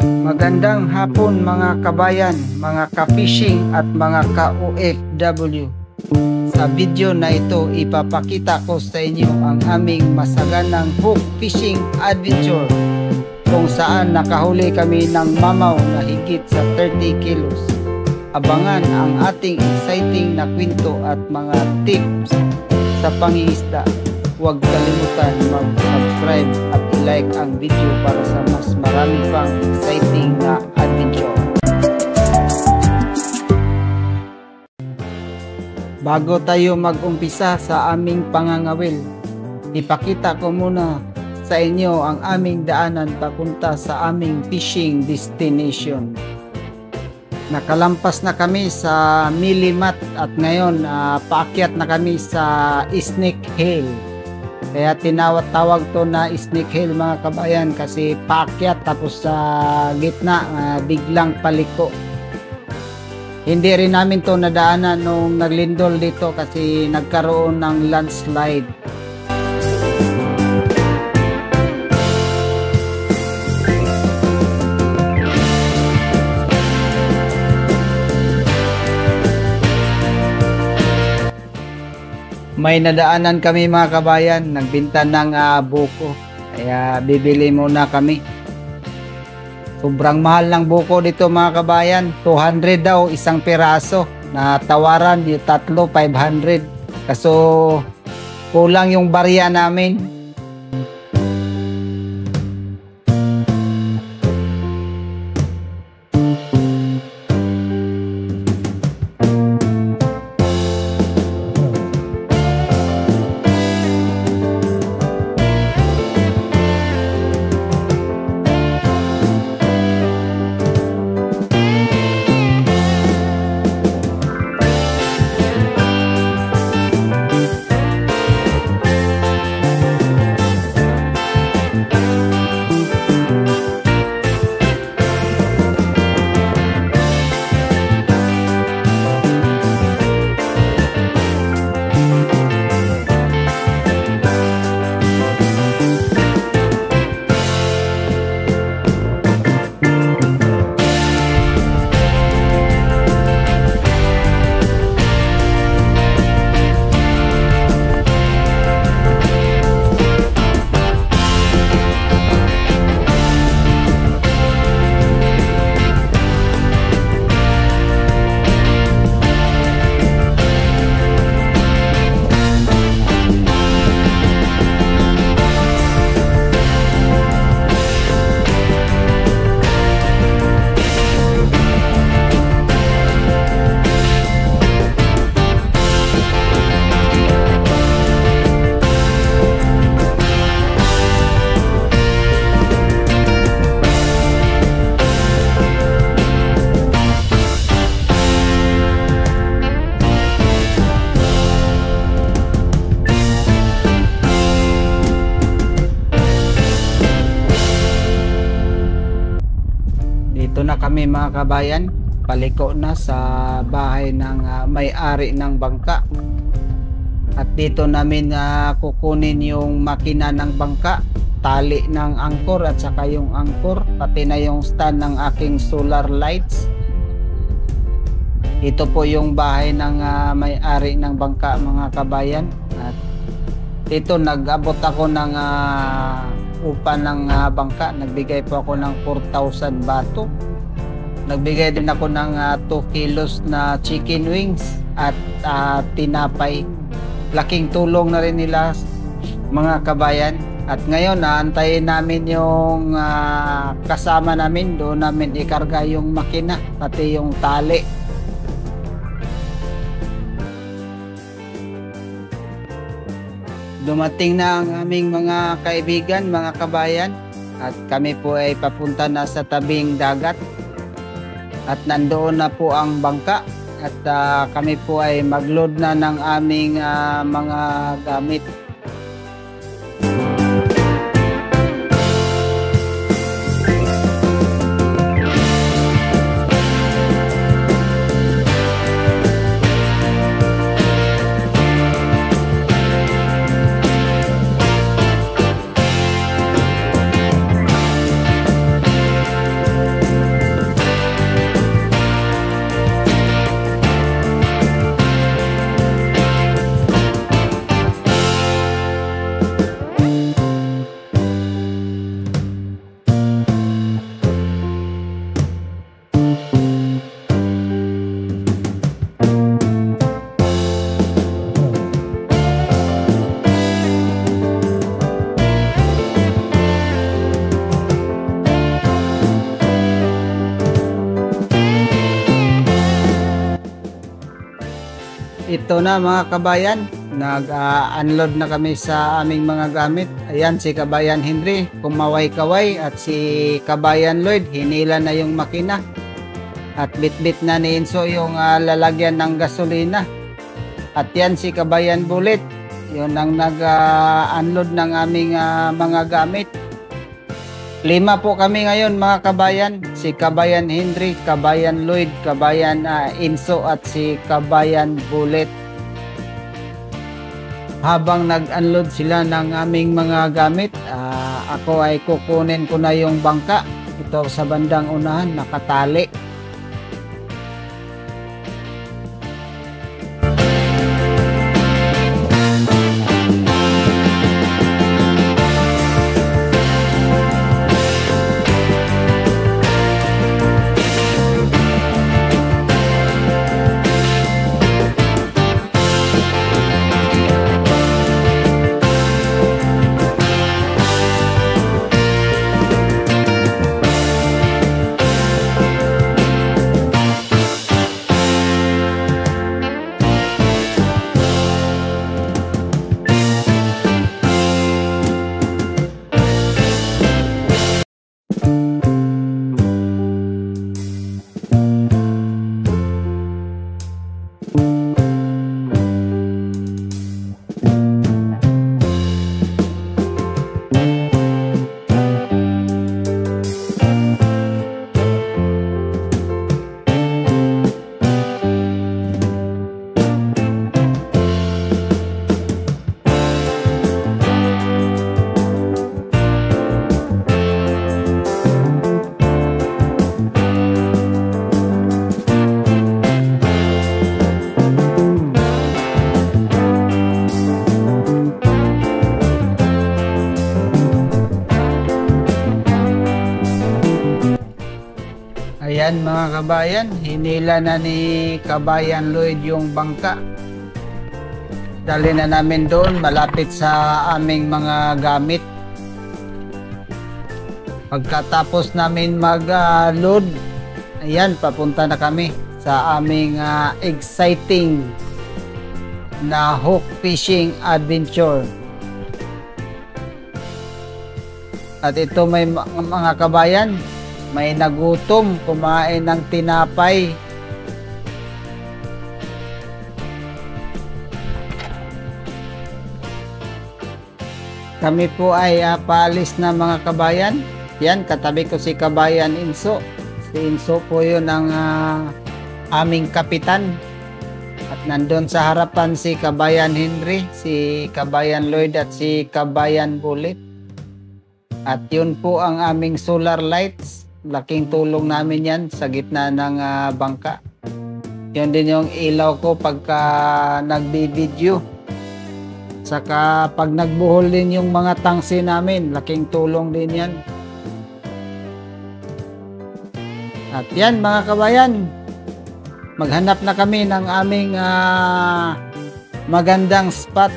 Magandang hapon mga kabayan, mga ka-fishing at mga ka-OFW. Sa video na ito, ipapakita ko sa inyo ang aming masaganang hook fishing adventure kung saan nakahuli kami ng mamaw na higit sa 30 kilos. Abangan ang ating exciting na kwento at mga tips sa pangingisda. Huwag kalimutan mag-subscribe at i-like ang video para sa mas marami pang exciting na adventure. Bago tayo mag-umpisa sa aming pangangawil, ipakita ko muna sa inyo ang aming daanan papunta sa aming fishing destination. Nakalampas na kami sa Milimat at ngayon paakyat na kami sa Snake Hill. Kaya tinawag to na Snake Hill mga kabayan kasi paakyat tapos sa gitna biglang paliko. Hindi rin namin to nadaanan nung naglindol dito kasi nagkaroon ng landslide. May nadaanan kami mga kabayan, nagbenta ng buko. Kaya bibili muna kami. Sobrang mahal ng buko dito mga kabayan. 200 daw isang piraso. Na tawaran yung tatlo 500. Kaso kulang yung barya namin. Dito na kami mga kabayan, paliko na sa bahay ng may-ari ng bangka. At dito namin kukunin yung makina ng bangka, tali ng angkor at saka yung angkor, pati na yung stand ng aking solar lights. Ito po yung bahay ng may-ari ng bangka mga kabayan. At dito nag-abot ako ng upa ng bangka, nagbigay po ako ng 4,000 bato. Nagbigay din ako ng 2 kilos na chicken wings at tinapay. Laking tulong na rin nila mga kabayan. At ngayon naantayin namin yung kasama namin, doon namin ikarga yung makina pati yung tali. Dumating na ang aming mga kaibigan, mga kabayan, at kami po ay papunta na sa tabing dagat. At nandoon na po ang bangka at kami po ay magload na ng aming mga gamit. ito na mga kabayan, nag-unload na kami sa aming mga gamit. Ayan si Kabayan Henry, kumaway-kaway, at si Kabayan Lloyd, hinila na yung makina. At bit-bit na ni Enzo yung lalagyan ng gasolina. At yan si Kabayan Bullet, yun ang nag-unload ng aming mga gamit. 5 po kami ngayon mga kabayan, si Kabayan Henry, Kabayan Lloyd, Kabayan Enzo at si Kabayan Bullet. Habang nag-unload sila ng aming mga gamit, ako ay kukunin ko na yung bangka. Ito sa bandang unahan, nakatali. Ayan mga kabayan, hinila na ni Kabayan Lloyd yung bangka. Dali na namin doon, malapit sa aming mga gamit. Pagkatapos namin mag-load, ayan, papunta na kami sa aming exciting na hook fishing adventure. At ito may mga kabayan, may nagutom, kumain ng tinapay. Kami po ay paalis na mga kabayan. Yan, katabi ko si Kabayan Enzo. Si Enzo po yun ang aming kapitan. At nandun sa harapan si Kabayan Henry, si Kabayan Lloyd at si Kabayan Bullet. At yun po ang aming solar lights. Laking tulong namin yan sa gitna ng bangka. Yan din yung ilaw ko pagka nagbi-video. Saka pag nagbuhol din yung mga tangsi namin, laking tulong din yan. At yan mga kabayan, maghanap na kami ng aming magandang spot.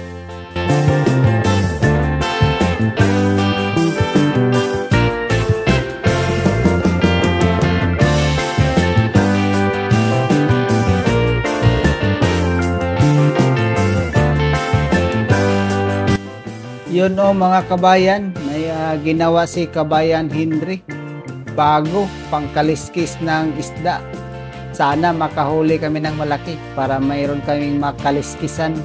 Yun o mga kabayan, may ginawa si Kabayan Henry, bago pangkaliskis ng isda. Sana makahuli kami ng malaki para mayroon kaming makaliskisan.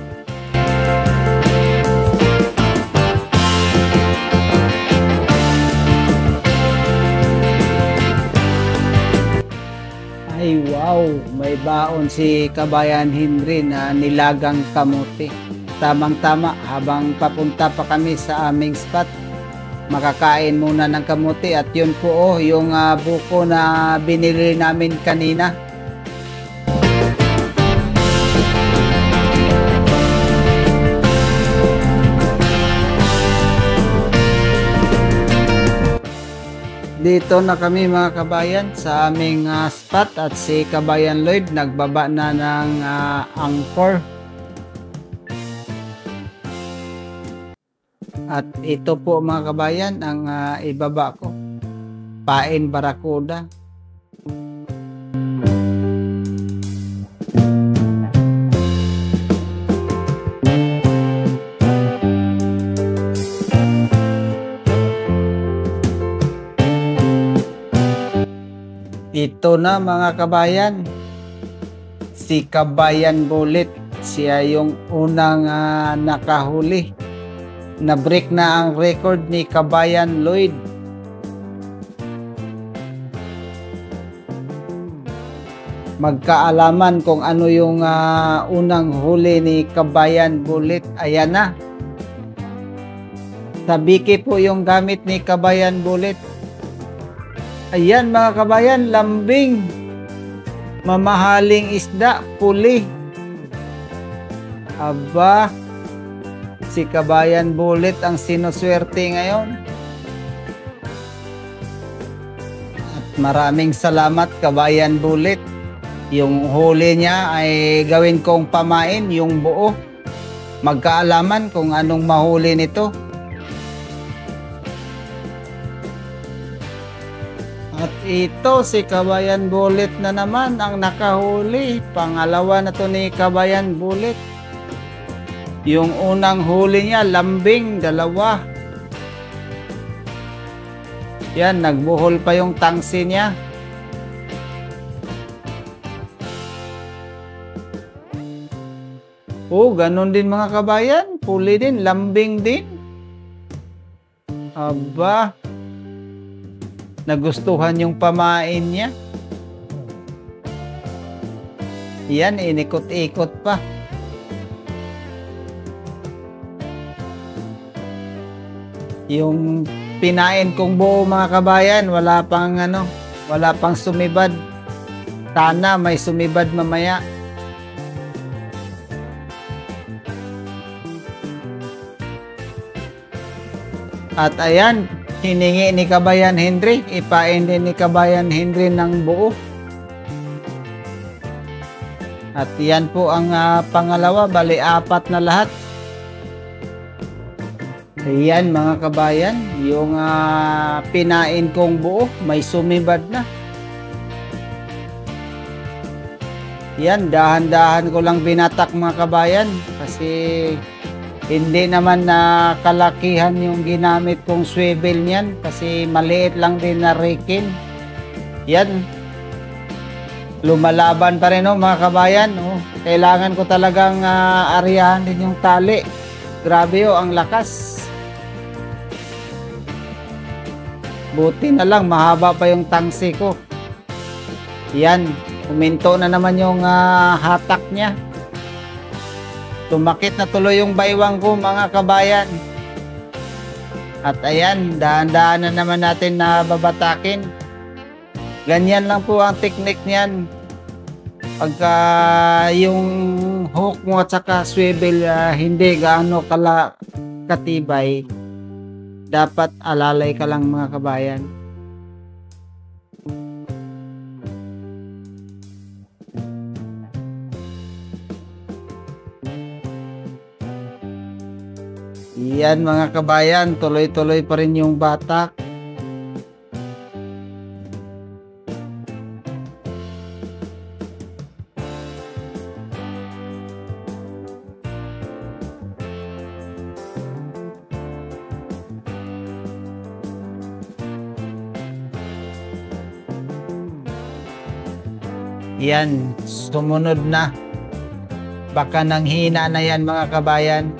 Ay wow, may baon si Kabayan Henry na nilagang kamote. Tamang-tama, habang papunta pa kami sa aming spot, makakain muna ng kamote. At yun po yung buko na binili namin kanina. Dito na kami mga kabayan sa aming spot, at si Kabayan Lloyd nagbaba na ng anchor. At ito po mga kabayan ang ibaba ko, pain barakuda. Ito na mga kabayan, si Kabayan Bullet. Siya yung unang nakahuli. Na-break na ang record ni Kabayan Lloyd. Magkaalaman kung ano yung unang huli ni Kabayan Bullet. Ayan na. Sabiki po yung gamit ni Kabayan Bullet. Ayan mga kabayan, lambing. Mamahaling isda, puli. Aba, si Kabayan Bullet ang sinuswerte ngayon. At maraming salamat Kabayan Bullet. Yung huli niya ay gawin kong pamain, yung buo. Magkaalaman kung anong mahuli nito. At ito si Kabayan Bullet na naman ang nakahuli. Pangalawa na to ni Kabayan Bullet. Yung unang huli niya, lambing, dalawa. Yan, nagbuhol pa yung tangsi niya. Oh, ganun din mga kabayan. Puli din, lambing din. Aba, nagustuhan yung pamain niya. Yan, inikot-ikot pa. Yung pinain kong buo mga kabayan, wala pang sumibad. Sana may sumibad mamaya. At ayan, hiningi ni Kabayan Henry, ipain din ni Kabayan Henry ng buo. At yan po ang pangalawa, bali apat na lahat. Ayan mga kabayan, yung pinain kong buo, may sumibad na. Yan, dahan-dahan ko lang binatak mga kabayan kasi hindi naman na kalakihan yung ginamit kong swivel niyan kasi maliit lang din na rekin. Yan. Lumalaban pa rin mga kabayan. Kailangan ko talagang aryahan din yung tali. Grabe ang lakas. Buti na lang mahaba pa yung tangsi ko. Yan. Huminto na naman yung hatak niya. Tumakit na tuloy yung baywang ko mga kabayan. At ayan, dahan-dahan na naman natin na babatakin. Ganyan lang po ang technique niyan. Pagka yung hook mo at saka swivel hindi gaano katibay, dapat alalay ka lang mga kabayan. Yan mga kabayan, tuloy-tuloy pa rin yung batak. Yan, sumunod na. Baka nang hina na yan mga kabayan.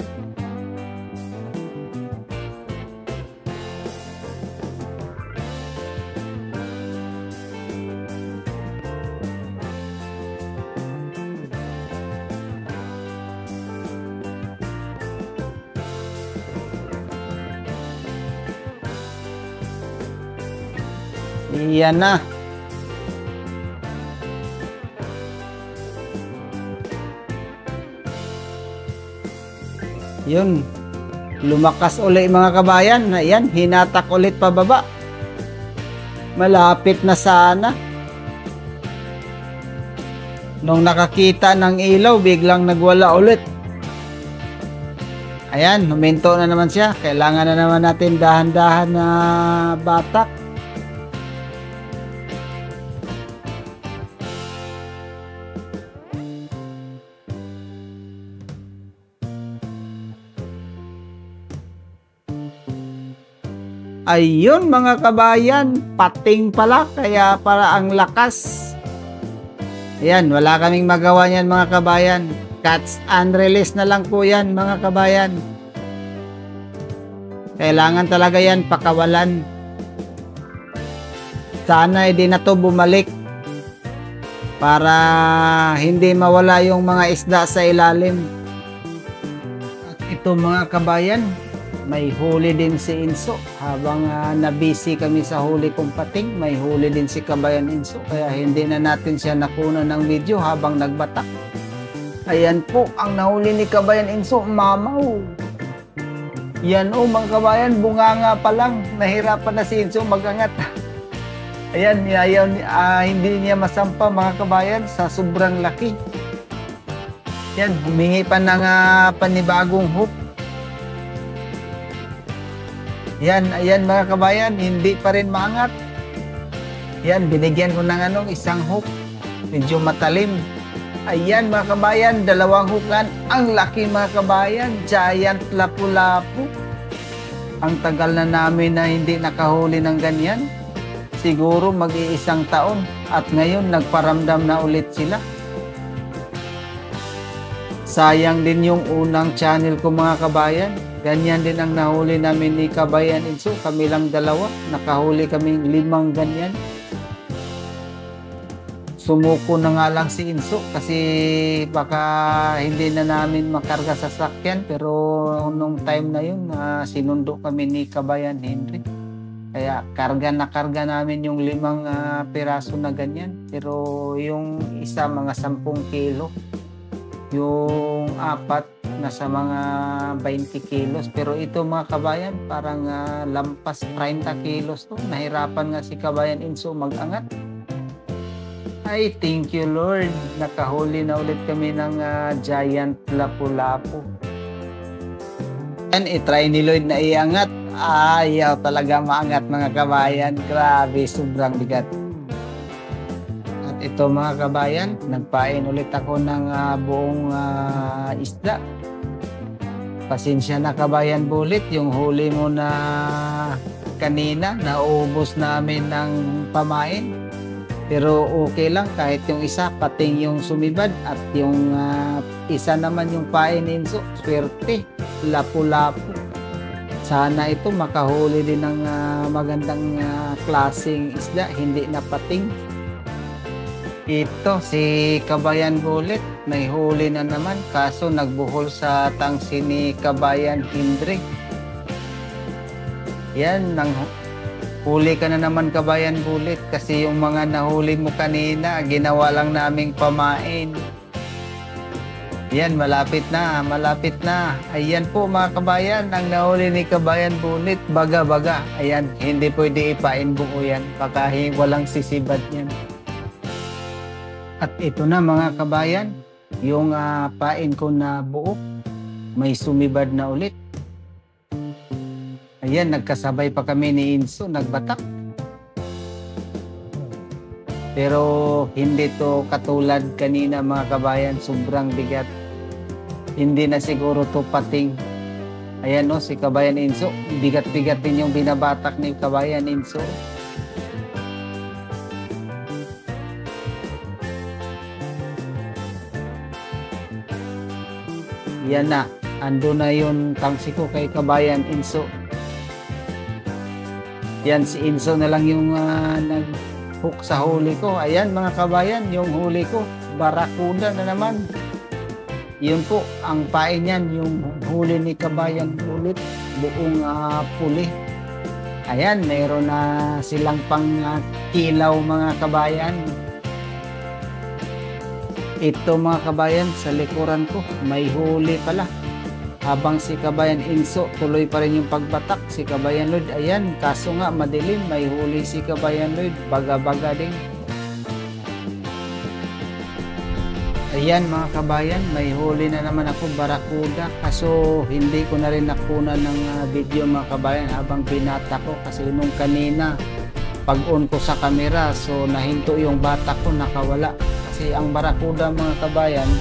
Yan na. Yun. Lumakas ulit mga kabayan. Ayan, hinatak ulit pababa. Malapit na sana. Nung nakakita ng ilaw, biglang nagwala ulit. Ayan, huminto na naman siya. Kailangan na naman natin dahan-dahan na batak. Ayun mga kabayan, pating pala, kaya para ang lakas. Ayan, wala kaming magawa niyan mga kabayan. Catch and release na lang po yan mga kabayan. Kailangan talaga yan pakawalan. Sana hindi na to bumalik para hindi mawala yung mga isda sa ilalim. At ito mga kabayan, may huli din si Inso. Habang nabisi kami sa huli kong pating, may huli din si Kabayan Inso. Kaya hindi na natin siya nakuna ng video habang nagbatak. Ayan po, ang nahuli ni Kabayan Inso, mamaw. Yan o mga kabayan, bunganga pa lang. Nahirapan na si Inso magangat. Ayan, hindi niya masampa mga kabayan sa sobrang laki. Yan, humingi pa ng panibagong hook. Yan, ayan mga kabayan, hindi pa rin maangat. Yan, binigyan ko ng isang hook. Medyo matalim. Ayan mga kabayan, dalawang hookan. Ang laki mga kabayan, giant lapu-lapu. Ang tagal na namin na hindi nakahuli ng ganyan. Siguro mag-iisang taon. At ngayon, nagparamdam na ulit sila. Sayang din yung unang channel ko mga kabayan. Ganyan din ang nahuli namin ni Kabayan Inso. Kami lang dalawa. Nakahuli kaming 5 ganyan. Sumuko na nga lang si Inso kasi baka hindi na namin makarga sa sakyan. Pero nung time na yun, sinundo kami ni Kabayan Henry. Kaya karga namin yung 5 piraso na ganyan. Pero yung isa mga 10 kilo. Yung 4 nasa mga 20 kilos. Pero ito mga kabayan, parang lampas 30 kilos to. Nahirapan nga si Kabayan Inso magangat. Ay, thank you Lord. Nakahuli na ulit kami ng giant lapu-lapu. Yan, itry ni Lloyd na iangat. Ayaw talaga maangat mga kabayan. Grabe, sobrang bigat. Ito mga kabayan, nagpain ulit ako ng buong isda. Pasensya na Kabayan Bulit, yung huli mo na kanina, naubos namin ng pamain. Pero okay lang, kahit yung isa, pating yung sumibad at yung isa naman yung pain ni Inso. Swerte, lapu-lapu. Sana ito makahuli din ng magandang klaseng isda, hindi na pating. Ito si Kabayan Bulit, may huli na naman kaso nagbuhol sa tangsi ni Kabayan Henry. Yan, huli ka na naman Kabayan Bulit kasi yung mga nahuli mo kanina, ginawa lang naming pamain. Yan, malapit na, malapit na. Ayan po mga kabayan, ang nahuli ni Kabayan Bulit, baga-baga. Ayan, hindi pwede ipain buo yan, baka walang sisibad yan. At ito na mga kabayan, yung pain ko na buo, may sumibad na ulit. Ayan, nagkasabay pa kami ni Inso, nagbatak. Pero hindi to katulad kanina mga kabayan, sobrang bigat. Hindi na siguro to pating. Ayan o, si Kabayan Inso, bigat-bigat din yung binabatak ni Kabayan Inso. Yan na, ando na yung tangsi ko kay Kabayan Inso. Yan, si Inso na lang yung nag-hook sa huli ko. Ayan mga kabayan, yung huli ko, barakuda na naman. Yun po, ang pain yan, yung huli ni Kabayan Bulit, buong puli. Ayan, mayroon na silang pang kilaw mga kabayan. Ito mga kabayan, sa likuran ko, may huli pala. Habang si Kabayan Inso, tuloy pa rin yung pagbatak. Si Kabayan Lloyd, ayan, kaso nga madilim, may huli si Kabayan Lloyd, baga-baga din. Ayan mga kabayan, may huli na naman ako, barakuda. Kaso hindi ko na rin nakuna ng video mga kabayan habang binata ko. Kasi nung kanina, pag-on ko sa camera, so nahinto yung bata ko, nakawala. Kasi ang barakuda mga kabayan,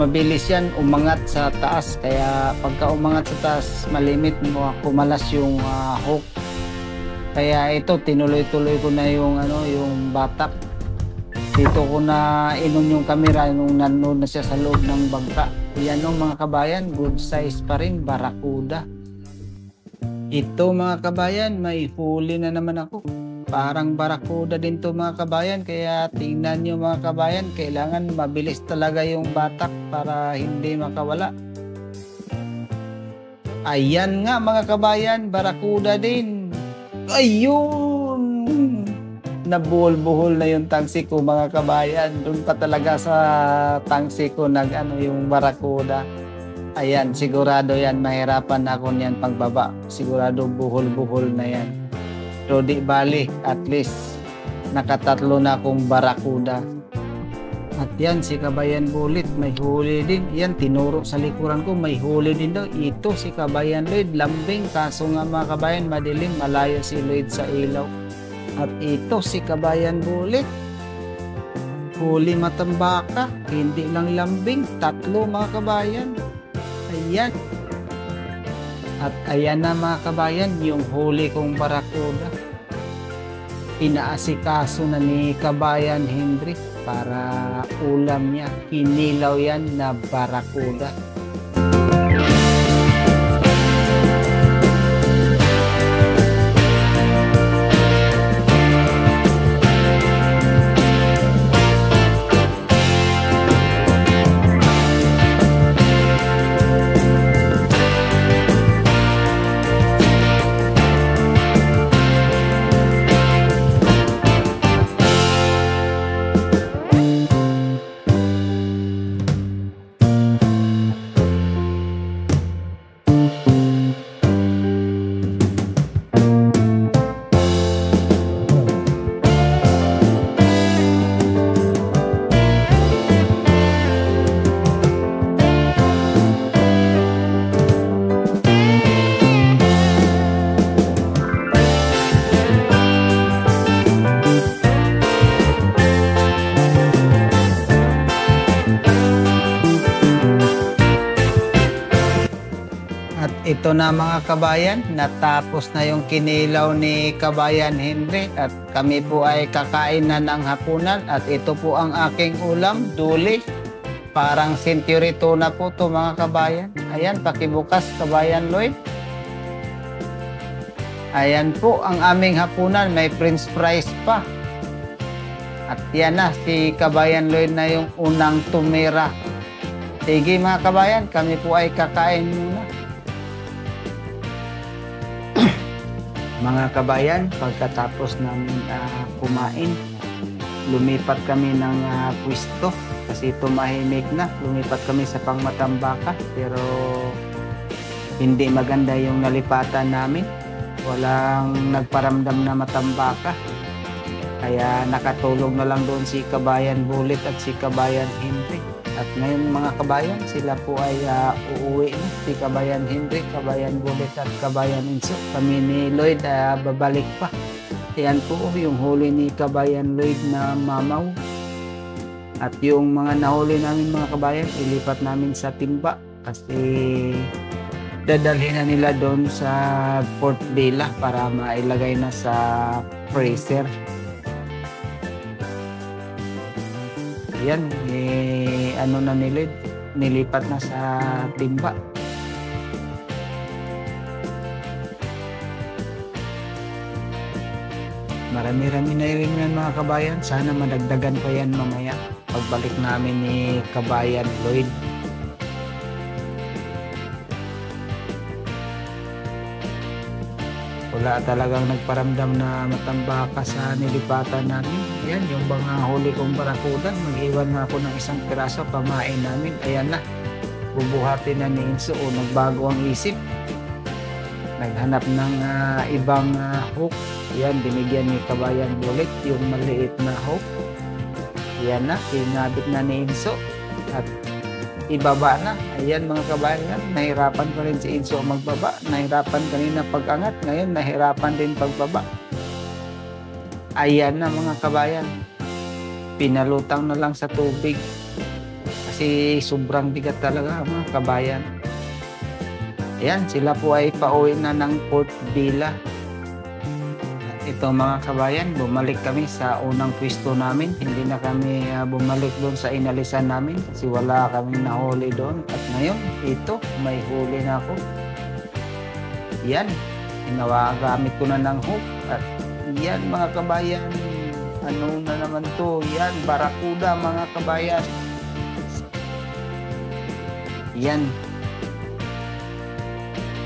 mabilis yan umangat sa taas. Kaya pagka umangat sa taas, malimit mo kumalas yung hook. Kaya ito, tinuloy-tuloy ko na yung yung batak. Dito ko na inon yung camera nung nanood na siya sa loob ng bangka. Yan mga kabayan, good size pa rin, barakuda. Ito mga kabayan, may huli na naman ako. Parang barakuda din to mga kabayan, kaya tingnan nyo mga kabayan, kailangan mabilis talaga yung batak para hindi makawala. Ayan nga mga kabayan, barakuda din. Ayun! Nabuhol-buhol na yung tangsi ko mga kabayan. Doon pa talaga sa tangsi ko yung barakuda. Ayan, sigurado yan, mahirapan ako niyan pagbaba. Sigurado buhol-buhol na yan. So di bali, at least nakatatlo na akong barakuda. At yan, si Kabayan Bulit, may huli din. Yan, tinuro sa likuran ko, may huli din daw. Ito, si Kabayan Lloyd, lambing. Kaso nga mga kabayan, madilim, malayo si Lloyd sa ilaw. At ito, si Kabayan Bulit, huli matambaka. Hindi lang lambing, tatlo mga kabayan. Ayan. At ayan na mga kabayan, yung huli kong barakuda. Inaasikaso na ni Kabayan Henry para ulam niya. Kinilaw yan na barakuda. Ito na mga kabayan, natapos na yung kinilaw ni Kabayan Henry at kami po ay kakain na ng hapunan at ito po ang aking ulam, duli. Parang century tuna po to mga kabayan. Ayan, pakibukas Kabayan Lloyd. Ayan po ang aming hapunan, may french fries pa. At yan na, si Kabayan Lloyd na yung unang tumira. Sige mga kabayan, kami po ay kakain muna. Mga kabayan, pagkatapos namin kumain, lumipat kami ng pwesto kasi tumahimik na. Lumipat kami sa Pangmatambaka pero hindi maganda yung nalipatan namin. Walang nagparamdam na matambaka. Kaya nakatulog na lang doon si Kabayan Bulit at si Kabayan Henry. At ngayon mga kabayan, sila po ay uuwi na. Si Kabayan Henry, Kabayan Bulit at Kabayan Inso. Kami ni Lloyd babalik pa. Yan po yung huli ni Kabayan Lloyd na mamaw. At yung mga nahuli namin mga kabayan, ilipat namin sa timba. Kasi dadalhin na nila doon sa Port Vila para mailagay na sa freezer. Yan, nilipat na sa timba. Marami-rami na rin yan mga kabayan. Sana madagdagan pa yan mamaya pagbalik namin ni Kabayan Lloyd. Wala talagang nagparamdam na matambaka sa nilipatan namin. Ayan, yung mga huli kong barakuda, mag-iwan na ako ng isang piraso, pamain namin. Ayan na, bubuhatin na ni Inso. Nagbago ang isip. Naghanap ng ibang hook. Ayan, binigyan ni Kabayan Bulit yung maliit na hook. Ayan na, kinabit na ni Inso. At ibaba na. Ayan mga kabayan, nahirapan pa rin si Inso magbaba. Nahirapan kanina pag-angat, ngayon nahirapan din pagbaba. Ayan na mga kabayan, pinalutang na lang sa tubig kasi sobrang bigat talaga mga kabayan. Ayan, sila po ay pauwi na ng Port Vila. ito mga kabayan, bumalik kami sa unang pwesto namin. Hindi na kami bumalik doon sa inalisan namin kasi wala kaming nahuli doon. At ngayon, ito, may huli na ako. Yan, gamit ko na ng hook. At yan mga kabayan, ano na naman to? Yan, barakuda mga kabayan. Yan.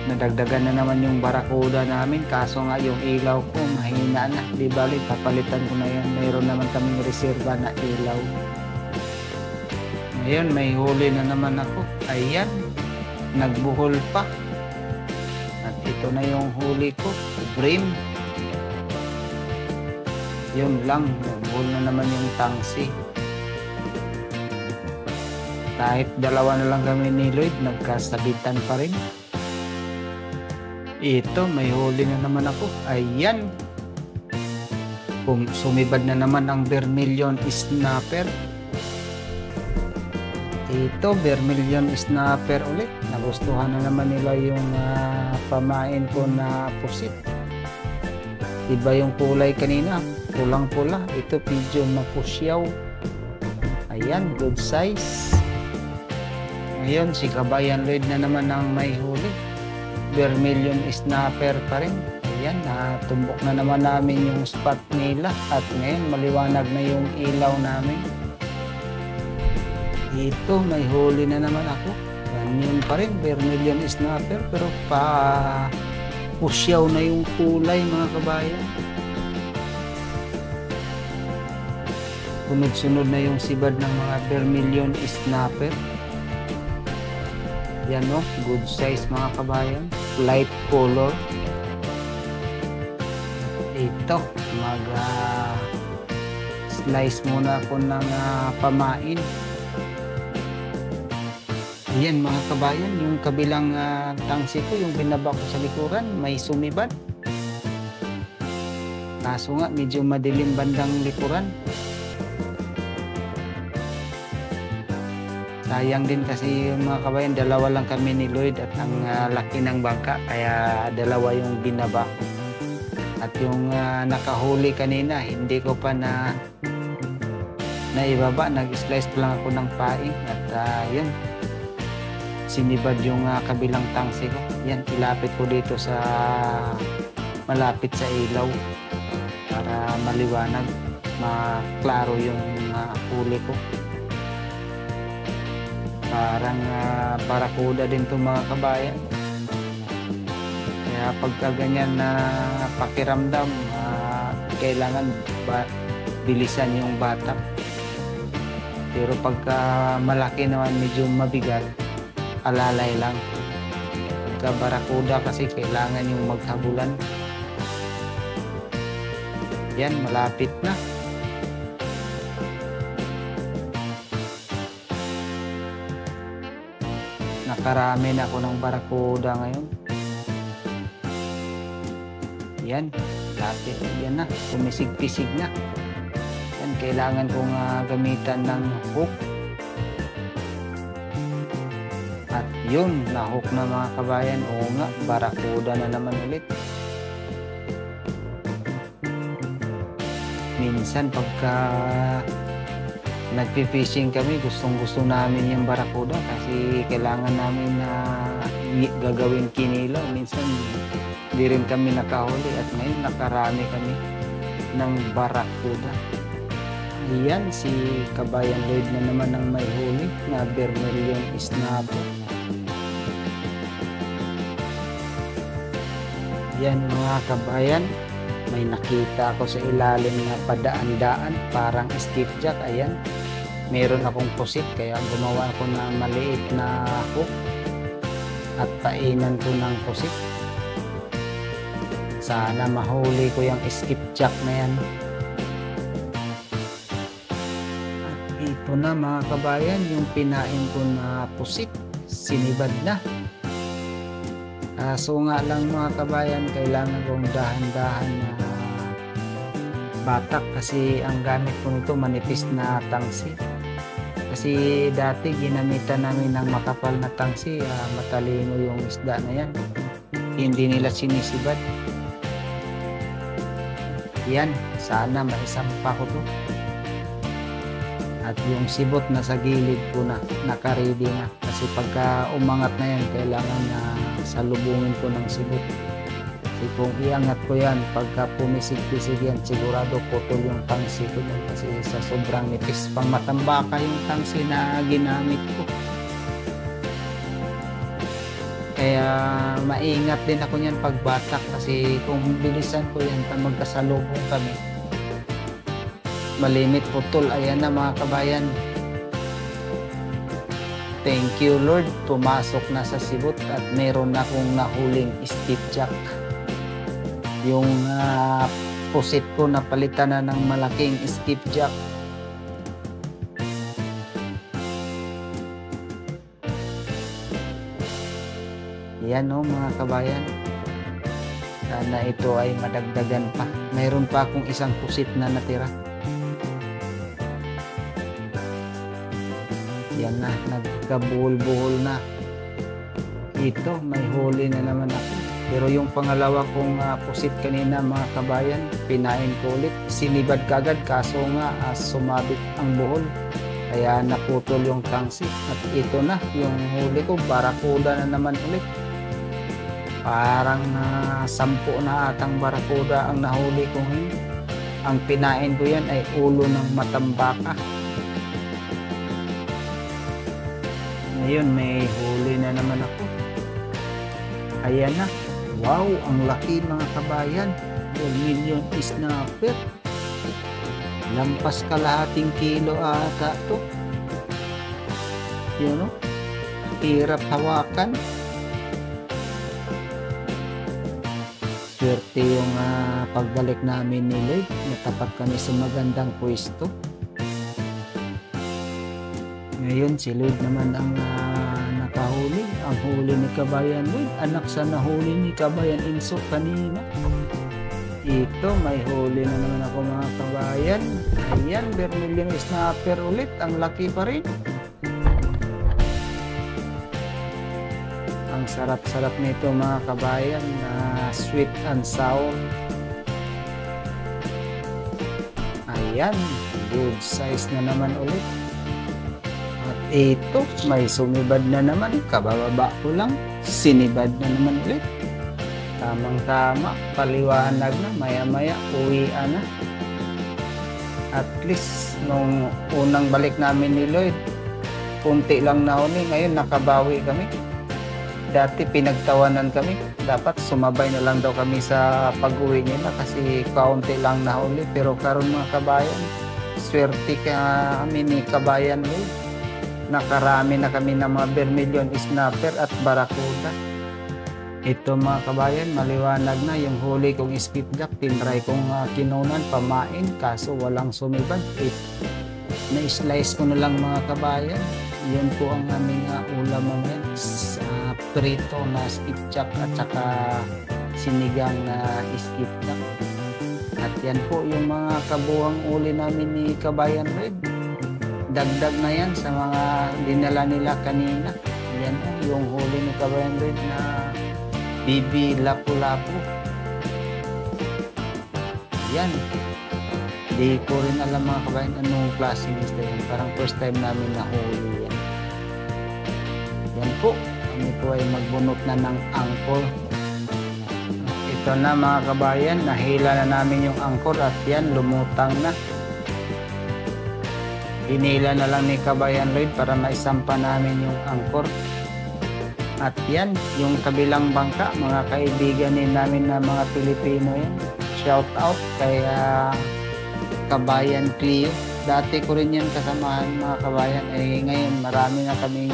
Nadagdagan na naman yung barakuda namin, kaso nga yung ilaw ko mahina na. Di bali, papalitan ko na yan. Mayroon naman kaming reserva na ilaw. Ngayon, may huli na naman ako. Ayan, nagbuhol pa. At ito na yung huli ko, brim. Yun lang, nagbuhol na naman yung tangsi. Kahit dalawa na lang kami ni Lloyd, nagkasabitan pa rin. Ito, may huli na naman ako. Ayan. Sumibad na naman ang vermilion snapper. Ito, vermilion snapper ulit. Nagustuhan na naman nila yung pamain ko na pusit. Iba yung kulay kanina. Pulang-pula. Ito, pigeon na pusyaw. Ayan, good size. Ngayon, si Kabayan Lloyd na naman ang may huli. Vermilion snapper pa rin. Ayan, natumbok na naman namin yung spot nila at ngayon maliwanag na yung ilaw namin. Ito, may huli na naman ako. Ganyan pa rin, vermilion snapper, pero pusyaw na yung kulay mga kabayan. Sunod-sunod na yung sibad ng mga vermilion snapper. Yan o, good size mga kabayan. Light color. Ito, slice muna ako ng pamain. Ayan mga kabayan, yung kabilang tangsi ko, yung binaba ko sa likuran, may sumibad. Kaso nga, medyo madilim bandang likuran. Sayang din kasi mga kabayan, dalawa lang kami ni Lloyd at ang laki ng bangka, kaya dalawa yung binaba ko. At yung nakahuli kanina, hindi ko pa naibaba, nag-slice pa lang ako ng paing at yun, sinibad yung kabilang tangsi ko. Yan, ilapit ko dito sa malapit sa ilaw para maliwanag, maklaro yung huli ko. Parang barakuda din to mga kabayan. Kaya pagka ganyan na pakiramdam, kailangan bilisan yung batak. Pero pagka malaki naman, medyo mabigat, alalay lang. Pagka barakuda kasi kailangan yung maghabulan. Yan, malapit na. Nakarami na ako ng barakuda ngayon. Yan, lapit. Yan na, pumisig-pisig na. Yan, kailangan kong gamitan ng hook. At yun, na-hook na mga kabayan. Oo nga, barakuda na naman ulit. Minsan pagka nagpi-fishing kami, gustong-gusto namin yung barakuda kasi kailangan namin na gagawin kinilaw. Minsan hindi rin kami nakahuli at ngayon nakarami kami ng barakuda. Ayan, si Kabayan Lloyd na naman ang may huli na vermilion snapper. Yan mga kabayan, may nakita ako sa ilalim na padaan-daan, parang skipjack. Ayan, meron akong pusit kaya gumawa ako ng maliit na hook at painan ko ng pusit. Sana mahuli ko yung skipjack na yan. At ito na mga kabayan, yung pinain ko na pusit, sinibad na. So nga lang mga kabayan, kailangan kong dahan-dahan na batak kasi ang gamit ko nito manipis na tangsi. Kasi dati ginamitan namin ng makapal na tangsi, matalino yung isda na yan. Hindi nila sinisibad. Yan, sana maisampa ko to. At yung sibot na sa gilid ko na, naka-ready na. Kasi pagka umangat na yan, kailangan na salubungin ko ng sibot. Kasi kung iangat ko yan, pagka pumisig-pisig yan, sigurado putol yung tangsi ko yan. Kasi sa sobrang nipis, pang matambaka yung tangsi na ginamit ko. Kaya maingat din ako niyan pagbatak kasi kung bilisan ko yan, magkasalubong kami, malimit putol. Ayan na mga kabayan. Thank you Lord, pumasok na sa sibot at meron akong nahuling skipjack. Yung pusit ko napalitan na ng malaking skipjack. Yan o mga kabayan. Sana ito ay madagdagan pa. Mayroon pa akong isang pusit na natira. Yan na, nagkabuhol-buhol na. Ito, may huli na naman ako. Pero yung pangalawa kong pusit kanina mga kabayan, pinain ko ulit. Sinibad kagad kaso nga sumabit ang buhol. Kaya naputol yung tangsi. At ito na, yung huli ko, barakuda na naman ulit. Parang 10 na atang barakuda ang nahuli ko ngayon. Ang pinain ko yan ay ulo ng matambaka. Ngayon may huli na naman ako. Ayan na. Wow, ang laki mga kabayan. 1 million snapper. Lampas kalahating kilo ata to. Yun o. Hirap hawakan. Swerte yung pagbalik namin ni Lloyd. Natapat kami sa magandang pwesto. Ngayon si Lloyd naman ang nakahuli. Ang huli ni Kabayan Lloyd, anak sa nahuli ni Kabayan Inso kanina. Ito, may huli na naman ako mga kabayan. Ayan, Vermilion snapper ulit. Ang laki pa rin. Ang sarap-sarap nito mga kabayan, sweet and sour. Ayan, good size na naman ulit. At ito, may sumibad na naman. Kabababa ko lang, sinibad na naman ulit. Tamang-tama, paliwanag na, maya-maya, uwian na. At least, nung unang balik namin ni Lloyd, kunti lang nahuli, ngayon nakabawi kami. Dati pinagtawanan kami, dapat sumabay na lang daw kami sa pag-uwi nila kasi kaunti lang nahuli. Pero karon mga kabayan, swerte kami ni Kabayan Lloyd. Nakarami na kami ng mga Vermilion snapper at barakuda. Ito mga kabayan, maliwanag na yung huli kong skipjack. Tinry kong kinunan, pamain, kaso walang sumibad. Na-slice ko na lang mga kabayan. Yan po ang aming ulam mamaya. Prito na skipjack at saka sinigang na skipjack. At yan po yung mga kabuhang uli namin ni Kabayan Lloyd. Dagdag na yan sa mga dinala nila kanina. Yan po yung huli ni Kabayan Lloyd na bibi lapu-lapu. Yan. Di ko rin alam mga kabayan anong klaseng isda yan. Parang first time namin nahuli yan. Yan po. Kami po ay magbunot na ng angkor. Ito na mga kabayan. Nahila na namin yung angkor at yan lumutang na. Hinila na lang ni Kabayan Lloyd para maisampa namin yung angkor. At yan, yung kabilang bangka, mga kaibigan namin na mga Pilipino yan. Shout out kay Kabayan Cleo. Dati ko rin yan kasamahan mga kabayan. Ngayon marami na kami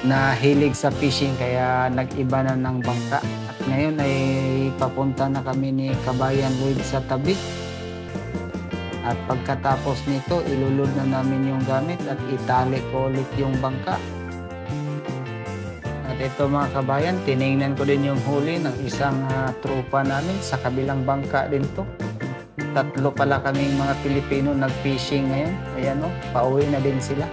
nahilig sa fishing kaya nag-iba na ng bangka. At ngayon ay papunta na kami ni Kabayan Lloyd sa tabi. At pagkatapos nito, ilulod na namin yung gamit at itali ko ulit yung bangka. At ito mga kabayan, tiningnan ko din yung huli ng isang tropa namin sa kabilang bangka din to. 3 pala kaming mga Pilipino nag-fishing ngayon. Ayan o, pauwi na din sila.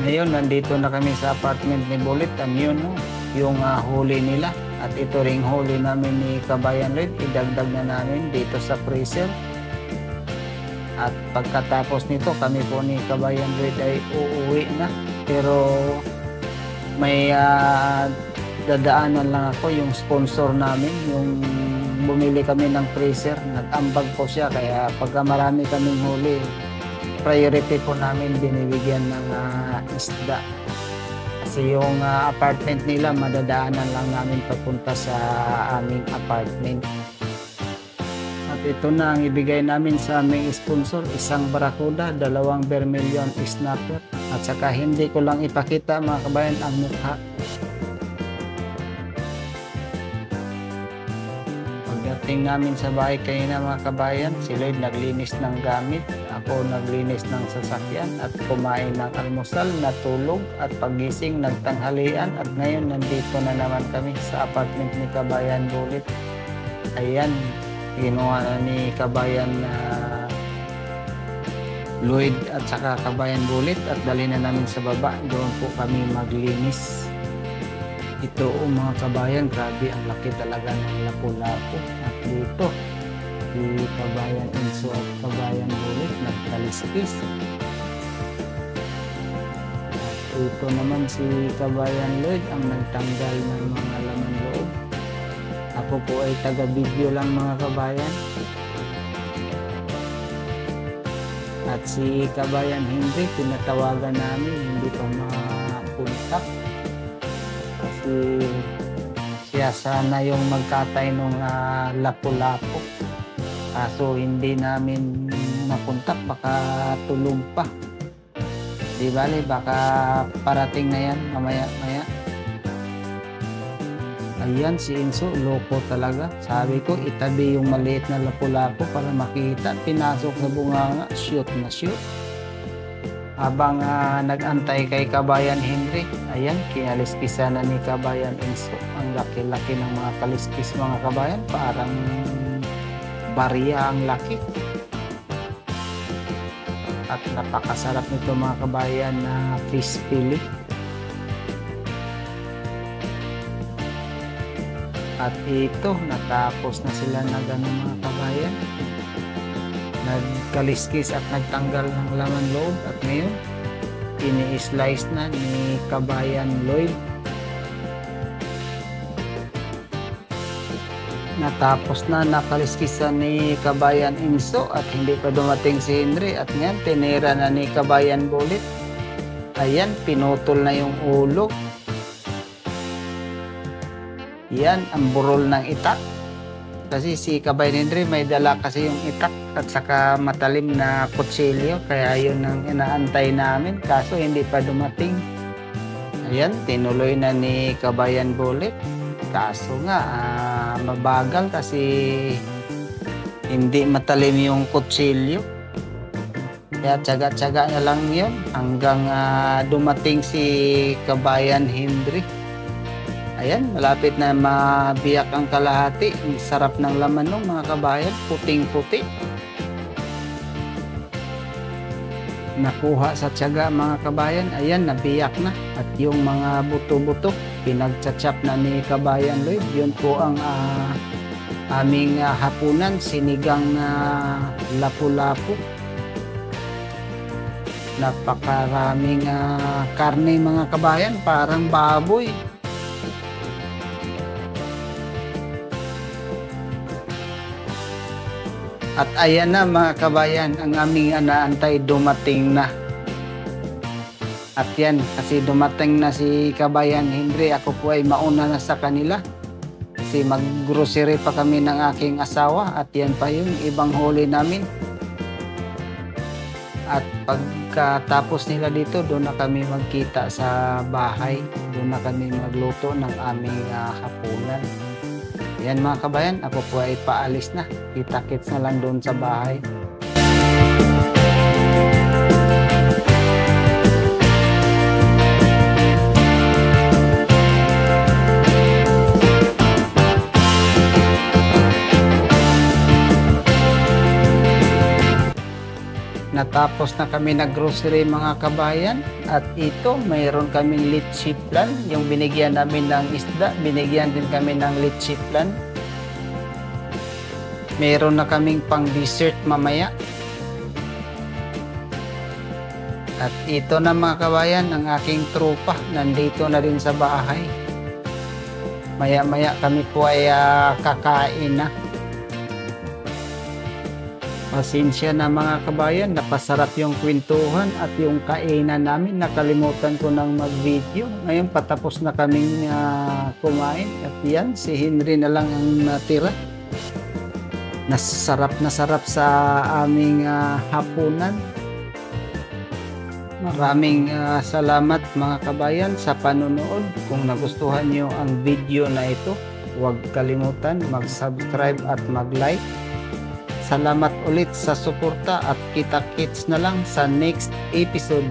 Ngayon, nandito na kami sa apartment ni Bullet. And yun o, yung huli nila. At ito ring huli namin ni Kabayan Lloyd, idagdag na namin dito sa freezer. At pagkatapos nito, kami po ni Kabayan Lloyd ay uuwi na. Pero may dadaanan lang ako, yung sponsor namin, yung bumili kami ng freezer, nag-ambag po siya, kaya pagka marami kaming huli, priority po namin binibigyan ng isda. Kasi yung apartment nila, madadaanan lang namin papunta sa aming apartment. At ito na ang ibigay namin sa aming sponsor, isang barakuda, 2 vermilion snapper. At saka hindi ko lang ipakita mga kabayan ang mukha. Pagdating namin sa bahay kanina mga kabayan, si Lloyd naglinis ng gamit, ako naglinis ng sasakyan at kumain ng almusal, natulog at pagising nagtanghalian at ngayon nandito na naman kami sa apartment ni Kabayan Bulit. Ayan, ginawa na ni Kabayan Lloyd at saka Kabayan Bulit at dali na namin sa baba, doon po kami maglinis. Ito mga kabayan, grabe ang laki talaga ng lapu-lapu. At dito si Kabayan Enzo at Kabayan Bulit nagkaliskis. At ito naman si Kabayan Lloyd ang nagtanggal ng mga laman loob. Ako po ay taga-video lang mga kabayan. At si Kabayan Henry, tinatawagan namin, hindi pa mapunta. Kasi siya sana yung magkatay ng lapu-lapu. Kaso hindi namin napunta, baka tulog pa. Di bale, baka parating na yan mamaya-maya. Ayan si Enzo, loko talaga. Sabi ko, itabi yung maliit na lapu-lapu para makita. Pinasok sa bunganga, shoot na shoot. Habang nag-antay kay Kabayan Henry, ayan, kinaliskisan na ni Kabayan Enzo. Ang laki-laki ng mga kaliskis mga kabayan, parang barya ang laki. At napakasarap nito mga kabayan na fish fillet. At ito, natapos na sila na gano'n mga kabayan. Nagkaliskis at nagtanggal ng laman loob. At ngayon, ini-slice na ni Kabayan Lloyd. Natapos na, nakaliskisan ni Kabayan Enzo at hindi pa dumating si Henry. At ngayon, tinira na ni Kabayan Bulit. Ayan, pinutol na yung ulo. Yan, ang burol ng itak. Kasi si Kabayan Henry may dala kasi yung itak at saka matalim na kutsilyo. Kaya yun ang inaantay namin. Kaso hindi pa dumating. Ayan, tinuloy na ni Kabayan Bulit. Kaso nga, mabagal kasi hindi matalim yung kutsilyo. Kaya tsaga-tsaga na lang yun hanggang dumating si Kabayan Henry. Ayan, malapit na mabiyak ang kalahati. Ang sarap ng laman nung mga kabayan, puting-puti. Nakuha sa tiyaga mga kabayan, ayan, nabiyak na. At yung mga buto-buto, pinagtsatsyap na ni Kabayan Lloyd. Yun po ang aming hapunan, sinigang lapu-lapu. Napakaraming karne mga kabayan, parang baboy. At ayan na mga kabayan, ang aming inaantay dumating na. At yan, kasi dumating na si Kabayan Henry, ako po ay mauna na sa kanila. Kasi mag-grocery pa kami ng aking asawa at yan pa yung ibang huli namin. At pagkatapos nila dito, doon na kami magkita sa bahay. Doon na kami magluto ng aming hapunan. Yan mga kabayan, ako po ay paalis na. Kita-kits na lang doon sa bahay. Natapos na kami nag-grocery mga kabayan, at ito mayroon kaming litchi plan. Yung binigyan namin ng isda, binigyan din kami ng litchi plan. Mayroon na kaming pang dessert mamaya. At ito na mga kabayan, ang aking tropa nandito na rin sa bahay. Maya maya kami po ay kakain na. Pasensya na mga kabayan, napasarap yung kwentuhan at yung kainan namin. Nakalimutan ko ng mag-video. Ngayon patapos na kaming kumain. At yan, si Henry na lang ang natira. Nasarap na sarap sa aming hapunan. Maraming salamat mga kabayan sa panonood. Kung nagustuhan nyo ang video na ito, huwag kalimutan mag-subscribe at mag-like. Salamat ulit sa suporta at kita-kits na lang sa next episode.